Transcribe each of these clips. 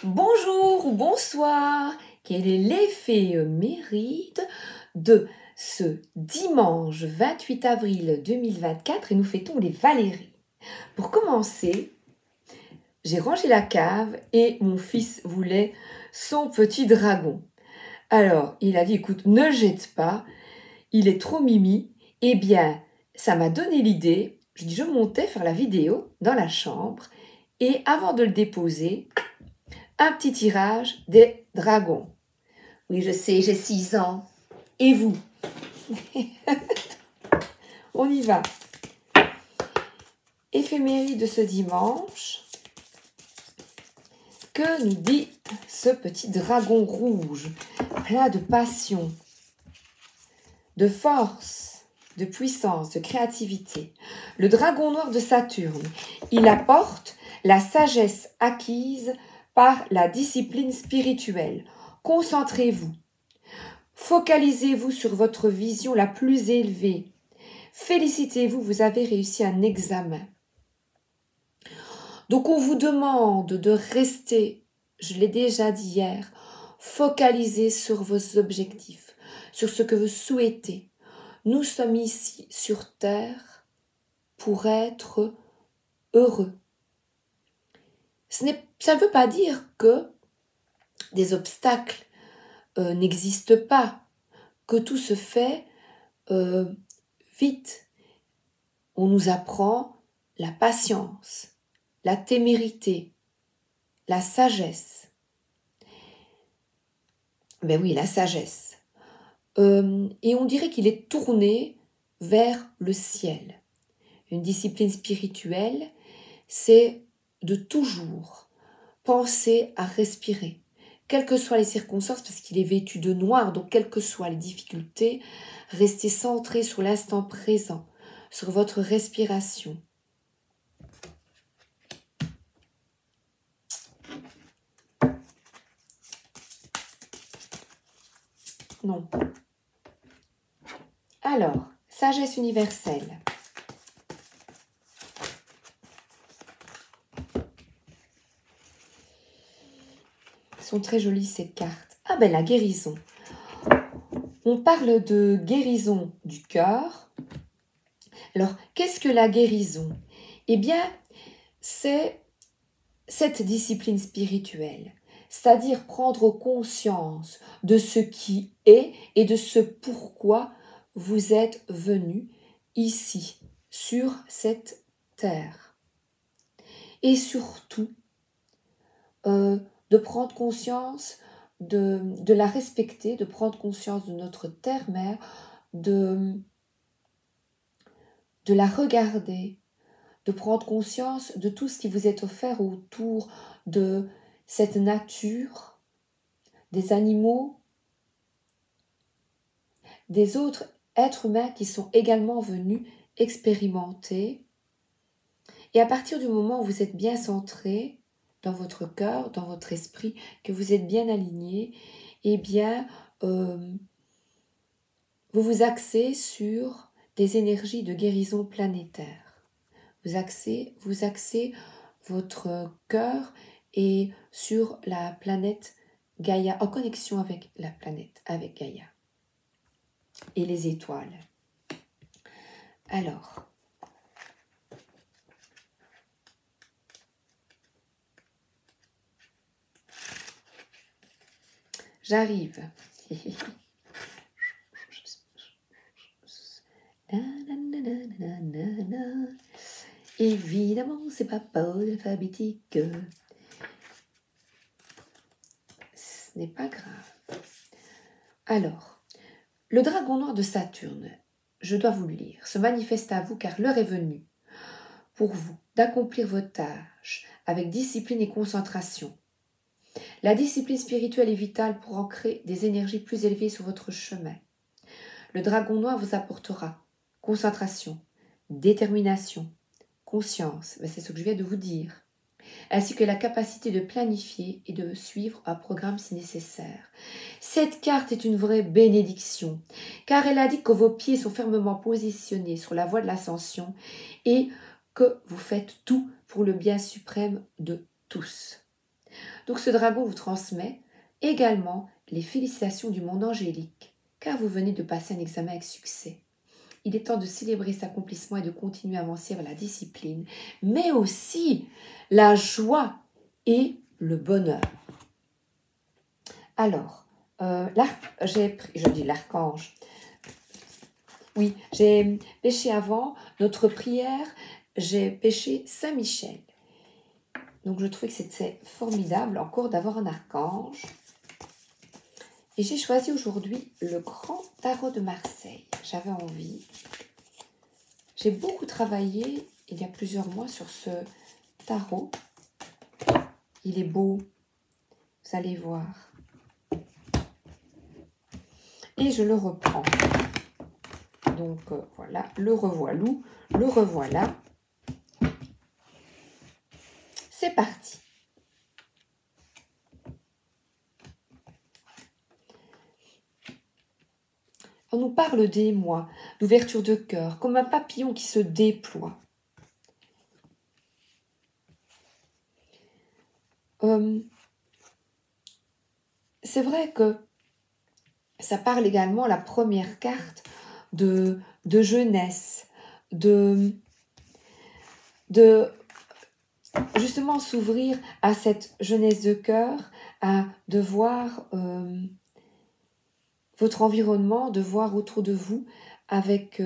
Bonjour ou bonsoir, quel est l'éphéméride de ce dimanche 28 avril 2024 et nous fêtons les Valéries. Pour commencer, j'ai rangé la cave et mon fils voulait son petit dragon. Alors, il a dit, écoute, ne jette pas, il est trop mimi. Eh bien, ça m'a donné l'idée, je montais faire la vidéo dans la chambre et avant de le déposer, un petit tirage des dragons. Oui, je sais, j'ai 6 ans. Et vous? On y va. Éphéméride de ce dimanche. Que nous dit ce petit dragon rouge, plein de passion, de force, de puissance, de créativité? Le dragon noir de Saturne, il apporte la sagesse acquise par la discipline spirituelle. Concentrez-vous. Focalisez-vous sur votre vision la plus élevée. Félicitez-vous, vous avez réussi un examen. Donc on vous demande de rester, je l'ai déjà dit hier, focalisé sur vos objectifs, sur ce que vous souhaitez. Nous sommes ici sur Terre pour être heureux. Ça ne veut pas dire que des obstacles n'existent pas, que tout se fait vite. On nous apprend la patience, la témérité, la sagesse. Ben oui, la sagesse. Et on dirait qu'il est tourné vers le ciel. Une discipline spirituelle, c'est de toujours penser à respirer. Quelles que soient les circonstances, parce qu'il est vêtu de noir, donc quelles que soient les difficultés, restez centré sur l'instant présent, sur votre respiration. Non. Alors, sagesse universelle. Elles sont très jolies ces cartes. Ah ben la guérison. On parle de guérison du cœur. Alors, qu'est-ce que la guérison? Eh bien, c'est cette discipline spirituelle, c'est-à-dire prendre conscience de ce qui est et de ce pourquoi vous êtes venu ici, sur cette terre. Et surtout, de prendre conscience, de la respecter, de prendre conscience de notre terre-mère, de la regarder, de prendre conscience de tout ce qui vous est offert autour de cette nature, des animaux, des autres êtres humains qui sont également venus expérimenter. Et à partir du moment où vous êtes bien centré dans votre cœur, dans votre esprit, que vous êtes bien aligné, eh bien, vous vous axez sur des énergies de guérison planétaire. Vous axez votre cœur et sur la planète Gaïa, en connexion avec la planète, avec Gaïa et les étoiles. Alors, j'arrive. Évidemment, c'est pas alphabétique. Ce n'est pas grave. Alors, le dragon noir de Saturne, je dois vous le lire, se manifeste à vous car l'heure est venue pour vous d'accomplir vos tâches avec discipline et concentration. La discipline spirituelle est vitale pour ancrer des énergies plus élevées sur votre chemin. Le dragon noir vous apportera concentration, détermination, conscience, c'est ce que je viens de vous dire, ainsi que la capacité de planifier et de suivre un programme si nécessaire. Cette carte est une vraie bénédiction, car elle indique que vos pieds sont fermement positionnés sur la voie de l'ascension et que vous faites tout pour le bien suprême de tous. Donc ce dragon vous transmet également les félicitations du monde angélique, car vous venez de passer un examen avec succès. Il est temps de célébrer cet accomplissement et de continuer à avancer vers la discipline, mais aussi la joie et le bonheur. Alors, je dis l'archange. Oui, j'ai pêché avant notre prière, j'ai pêché Saint-Michel. Donc je trouvais que c'était formidable encore d'avoir un archange. Et j'ai choisi aujourd'hui le Grand Tarot de Marseille. J'avais envie. J'ai beaucoup travaillé il y a plusieurs mois sur ce tarot. Il est beau, vous allez voir. Et je le reprends. Donc voilà, le revoilou, le revoilà. C'est parti. On nous parle d'émoi, d'ouverture de cœur, comme un papillon qui se déploie. C'est vrai que ça parle également, la première carte, de jeunesse, de justement s'ouvrir à cette jeunesse de cœur, de voir votre environnement, de voir autour de vous avec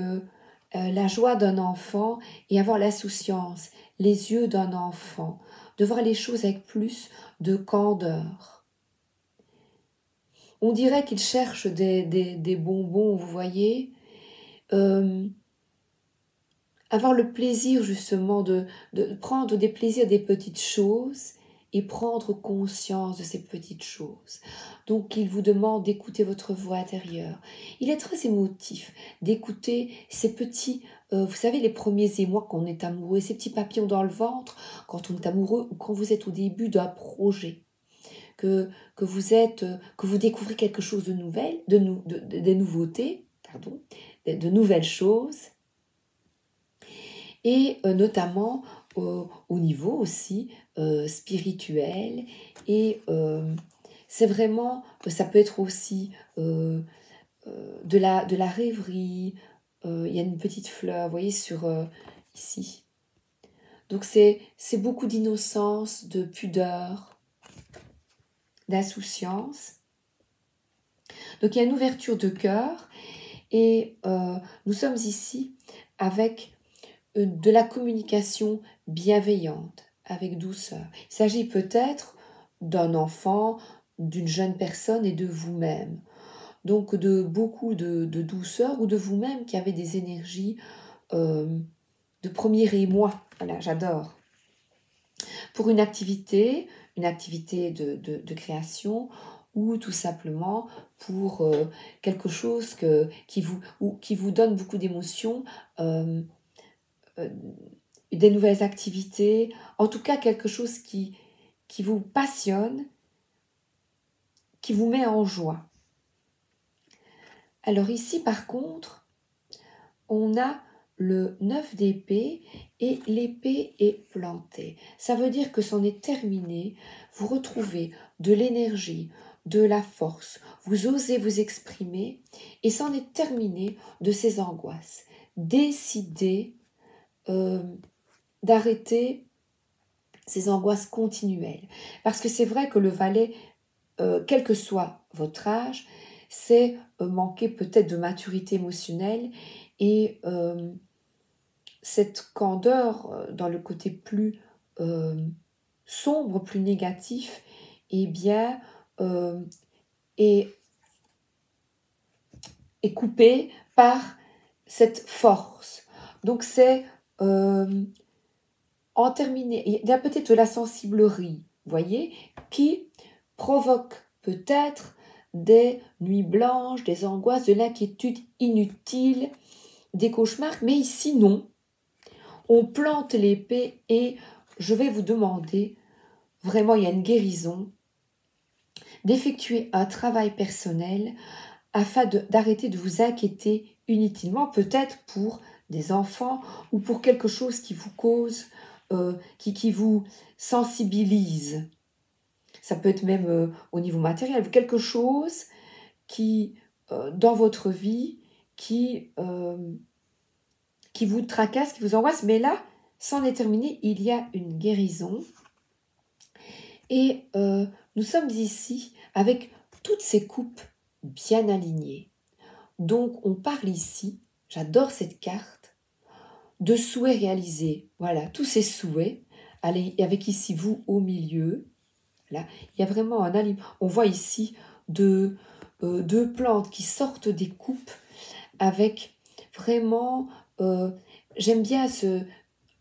la joie d'un enfant et avoir l'insouciance, les yeux d'un enfant, de voir les choses avec plus de candeur. On dirait qu'il cherche des bonbons, vous voyez, avoir le plaisir justement de prendre des plaisirs des petites choses et prendre conscience de ces petites choses. Donc il vous demande d'écouter votre voix intérieure. Il est très émotif d'écouter ces petits, vous savez, les premiers émois quand on est amoureux, ces petits papillons dans le ventre, quand on est amoureux ou quand vous êtes au début d'un projet. Que vous découvrez quelque chose de nouvelle, des nouveautés, pardon, de nouvelles choses, et notamment au niveau aussi spirituel, et c'est vraiment, ça peut être aussi de la rêverie, il y a une petite fleur, vous voyez, ici. Donc c'est beaucoup d'innocence, de pudeur, d'insouciance. Donc il y a une ouverture de cœur et nous sommes ici avec de la communication bienveillante, avec douceur. Il s'agit peut-être d'un enfant, d'une jeune personne et de vous-même. Donc de beaucoup de douceur ou de vous-même qui avez des énergies de premier émoi. Voilà, j'adore. Pour une activité de création ou tout simplement pour quelque chose qui vous donne beaucoup d'émotions, des nouvelles activités, en tout cas quelque chose qui vous passionne, qui vous met en joie. Alors ici par contre, on a le 9 d'épée et l'épée est plantée. Ça veut dire que c'en est terminé. Vous retrouvez de l'énergie, de la force. Vous osez vous exprimer et c'en est terminé de ces angoisses. Décidez d'arrêter ces angoisses continuelles. Parce que c'est vrai que le valet, quel que soit votre âge, c'est manquer peut-être de maturité émotionnelle et cette candeur dans le côté plus sombre, plus négatif, eh bien, est coupée par cette force. Donc c'est en terminer. Il y a peut-être de la sensiblerie, voyez, qui provoque peut-être des nuits blanches, des angoisses, de l'inquiétude inutile, des cauchemars, mais ici non. On plante l'épée et je vais vous demander, vraiment il y a une guérison, d'effectuer un travail personnel afin d'arrêter de vous inquiéter inutilement, peut-être pour des enfants ou pour quelque chose qui vous cause, qui vous sensibilise. ça peut être même au niveau matériel, quelque chose qui, dans votre vie, qui vous tracasse, qui vous angoisse, mais là, c'en est terminé, il y a une guérison. Et nous sommes ici avec toutes ces coupes bien alignées. Donc, on parle ici, j'adore cette carte, de souhaits réalisés. Voilà, tous ces souhaits, allez, avec ici vous au milieu. Là, il y a vraiment un alignement. On voit ici deux plantes qui sortent des coupes avec vraiment, j'aime bien ce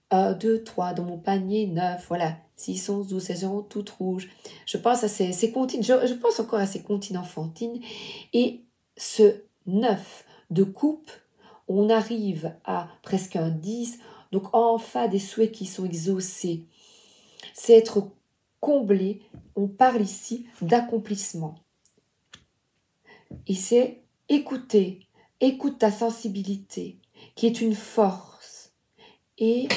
1, 2, 3 dans mon panier, 9, voilà, 6, 11, 12, 16 ans, toutes rouges. Je pense à ces comptines, je pense encore à ces comptines enfantines. Et ce 9 de coupe, on arrive à presque un 10, donc enfin des souhaits qui sont exaucés. C'est être comblé, on parle ici d'accomplissement. Et c'est écouter, écoute ta sensibilité, qui est une force. Et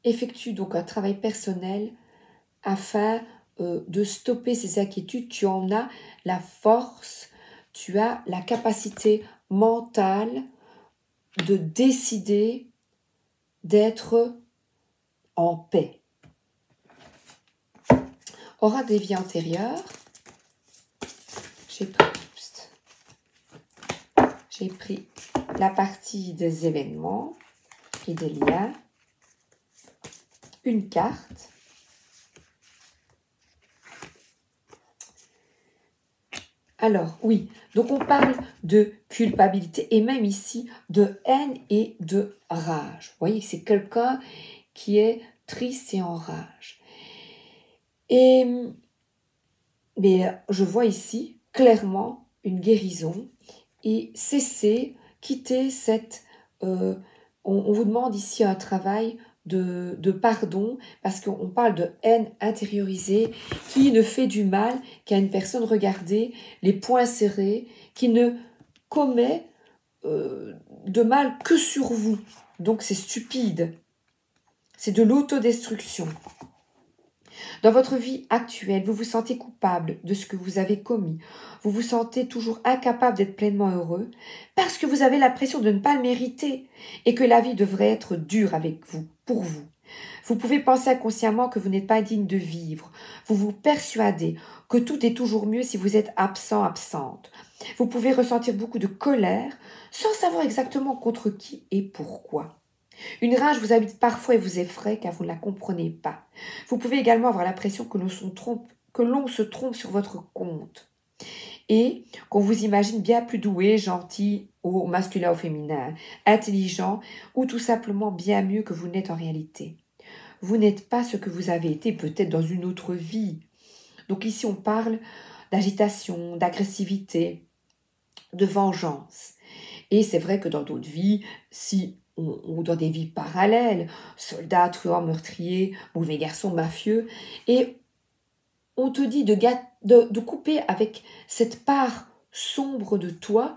effectue donc un travail personnel afin de stopper ces inquiétudes. Tu en as la force, tu as la capacité mentale de décider d'être en paix. Oracle des vies antérieures, j'ai pris la partie des événements et des liens, une carte, alors oui, donc on parle de culpabilité et même ici de haine et de rage. Vous voyez, c'est quelqu'un qui est triste et en rage. Mais je vois ici clairement une guérison et cesser, quitter cette... on vous demande ici un travail de pardon parce qu'on parle de haine intériorisée qui ne fait du mal qu'à une personne. Regardez, les poings serrés, qui ne commet de mal que sur vous. Donc c'est stupide. C'est de l'autodestruction. Dans votre vie actuelle, vous vous sentez coupable de ce que vous avez commis. Vous vous sentez toujours incapable d'être pleinement heureux parce que vous avez l'impression de ne pas le mériter et que la vie devrait être dure avec vous, pour vous. Vous pouvez penser inconsciemment que vous n'êtes pas digne de vivre. Vous vous persuadez que tout est toujours mieux si vous êtes absent, absente. Vous pouvez ressentir beaucoup de colère sans savoir exactement contre qui et pourquoi. Une rage vous habite parfois et vous effraie car vous ne la comprenez pas. Vous pouvez également avoir l'impression que l'on se trompe sur votre compte et qu'on vous imagine bien plus doué, gentil, au masculin ou féminin, intelligent ou tout simplement bien mieux que vous n'êtes en réalité. Vous n'êtes pas ce que vous avez été peut-être dans une autre vie. Donc ici on parle d'agitation, d'agressivité, de vengeance. Et c'est vrai que dans d'autres vies, si ou dans des vies parallèles, soldats, truands, meurtriers, mauvais garçons, mafieux, et on te dit de couper avec cette part sombre de toi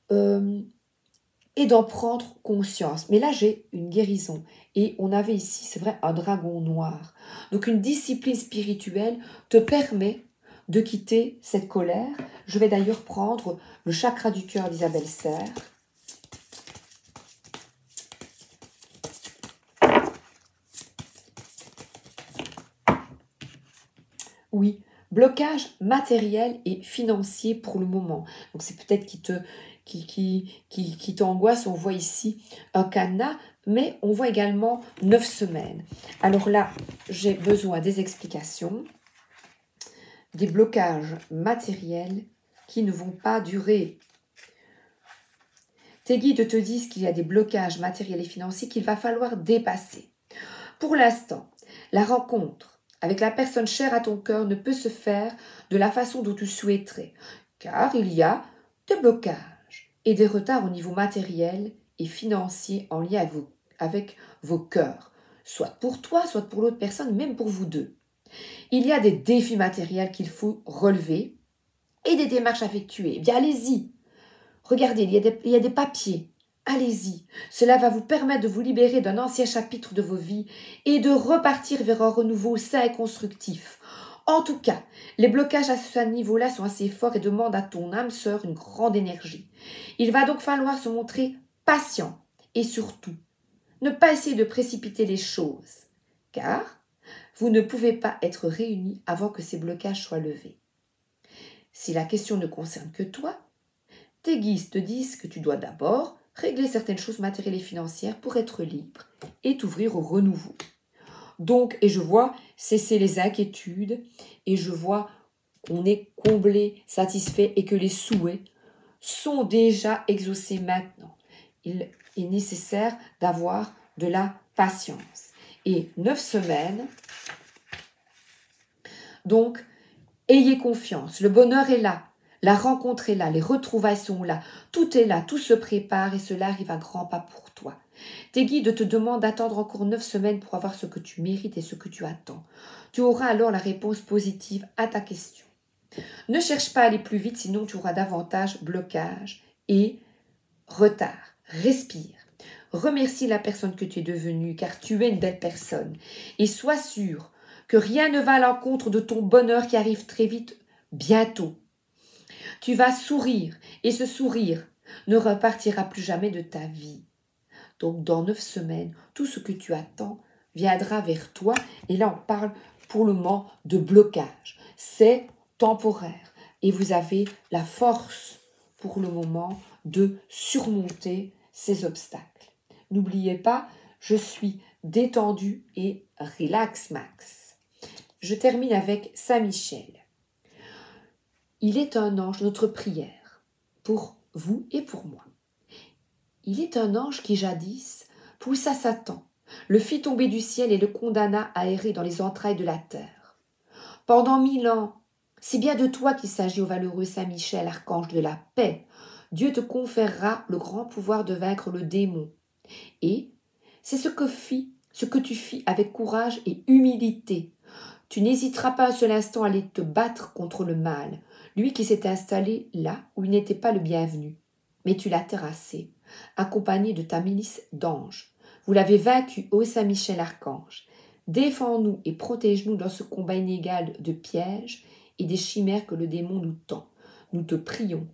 et d'en prendre conscience. Mais là, j'ai une guérison. Et on avait ici, c'est vrai, un dragon noir. Donc une discipline spirituelle te permet de quitter cette colère. Je vais d'ailleurs prendre le chakra du cœur d'Isabelle Serre. Oui, blocage matériel et financier pour le moment. Donc c'est peut-être qui t'angoisse. On voit ici un cadenas, mais on voit également 9 semaines. Alors là, j'ai besoin des explications, des blocages matériels qui ne vont pas durer. Tes guides te disent qu'il y a des blocages matériels et financiers qu'il va falloir dépasser. Pour l'instant, la rencontre avec la personne chère à ton cœur ne peut se faire de la façon dont tu souhaiterais, car il y a des blocages et des retards au niveau matériel et financier en lien avec vos cœurs, soit pour toi, soit pour l'autre personne, même pour vous deux. Il y a des défis matériels qu'il faut relever et des démarches à effectuer. Eh bien, allez-y. Regardez, il y a des papiers Allez-y, cela va vous permettre de vous libérer d'un ancien chapitre de vos vies et de repartir vers un renouveau sain et constructif. En tout cas, les blocages à ce niveau-là sont assez forts et demandent à ton âme sœur une grande énergie. Il va donc falloir se montrer patient et surtout, ne pas essayer de précipiter les choses, car vous ne pouvez pas être réunis avant que ces blocages soient levés. Si la question ne concerne que toi, tes guides te disent que tu dois d'abord régler certaines choses matérielles et financières pour être libre et t'ouvrir au renouveau. Donc, et je vois cesser les inquiétudes et je vois qu'on est comblé, satisfait et que les souhaits sont déjà exaucés maintenant. Il est nécessaire d'avoir de la patience. Et 9 semaines, donc, ayez confiance, le bonheur est là. La rencontre est là, les retrouvailles sont là, tout est là, tout se prépare et cela arrive à grands pas pour toi. Tes guides te demandent d'attendre encore 9 semaines pour avoir ce que tu mérites et ce que tu attends. Tu auras alors la réponse positive à ta question. Ne cherche pas à aller plus vite, sinon tu auras davantage blocage et retard. Respire. Remercie la personne que tu es devenue, car tu es une belle personne. Et sois sûr que rien ne va à l'encontre de ton bonheur qui arrive très vite, bientôt. Tu vas sourire et ce sourire ne repartira plus jamais de ta vie. Donc dans 9 semaines, tout ce que tu attends viendra vers toi. Et là, on parle pour le moment de blocage. C'est temporaire. Et vous avez la force pour le moment de surmonter ces obstacles. N'oubliez pas, je suis détendue et relax max. Je termine avec Saint-Michel. Il est un ange, notre prière, pour vous et pour moi. Il est un ange qui jadis poussa Satan, le fit tomber du ciel et le condamna à errer dans les entrailles de la terre. Pendant 1000 ans, c'est bien de toi qu'il s'agit, ô valeureux Saint-Michel, archange de la paix. Dieu te conférera le grand pouvoir de vaincre le démon. Et c'est ce que tu fis avec courage et humilité. Tu n'hésiteras pas un seul instant à aller te battre contre le mal, lui qui s'est installé là où il n'était pas le bienvenu. Mais tu l'as terrassé, accompagné de ta milice d'anges. Vous l'avez vaincu, ô Saint-Michel Archange. Défends-nous et protège-nous dans ce combat inégal de pièges et des chimères que le démon nous tend. Nous te prions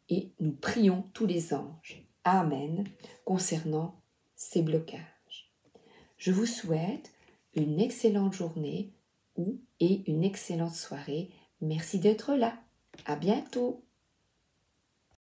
et nous prions tous les anges. Amen. Concernant ces blocages. Je vous souhaite une excellente journée et une excellente soirée. Merci d'être là. À bientôt.